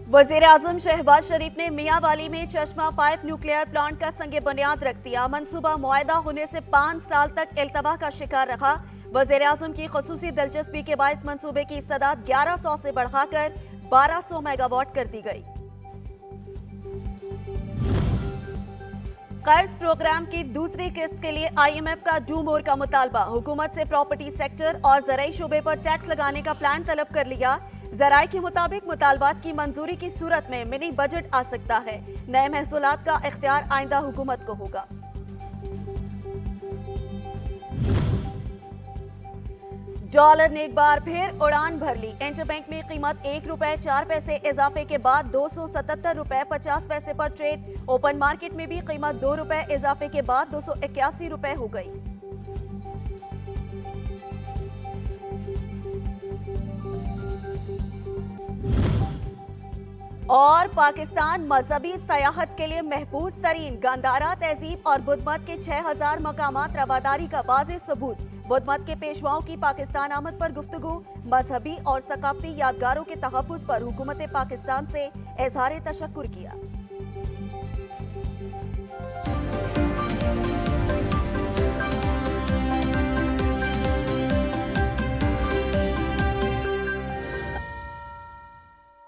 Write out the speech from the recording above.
वजीर आजम शहबाज शरीफ ने मियांवाली में चश्मा 5 न्यूक्लियर प्लांट का संगे बुनियाद रख दिया। मंसूबा मुआयदा होने से 5 साल तक इल्तबा का शिकार रहा। वजीर आजम की खसूसी दिलचस्पी के बायस मंसूबे की इस्तेदाद 1100 से बढ़ाकर 1200 मेगावाट कर दी गई। कर्ज प्रोग्राम की दूसरी किस्त के लिए IMF का डू मोर का मुतालबा। हुकूमत से प्रॉपर्टी सेक्टर और ज़राई शोबे पर टैक्स लगाने का प्लान तलब कर लिया। ज़राए के मुताबिक मुतालबात की मंजूरी की सूरत में मिनी बजट आ सकता है। नए महसूलात का इख्तियार आइंदा हुकूमत को होगा। डॉलर ने एक बार फिर उड़ान भर ली। इंटरबैंक में कीमत ₹1.04 इजाफे के बाद ₹277.50 पर ट्रेड। ओपन मार्केट में भी कीमत ₹2 इजाफे के बाद ₹281 हो गई। और पाकिस्तान मजहबी सयाहत के लिए महफूज तरीन। गांधारा तहजीब और बुद्ध मत के 6000 मकामात रवादारी का वाज़ेह सबूत। बुद्ध मत के पेशवाओं की पाकिस्तान आमद पर गुफ्तगू। मजहबी और सकाफती यादगारों के तहफ़्फ़ुज़ पर हुकूमत पाकिस्तान से इज़हार तशक्कुर किया।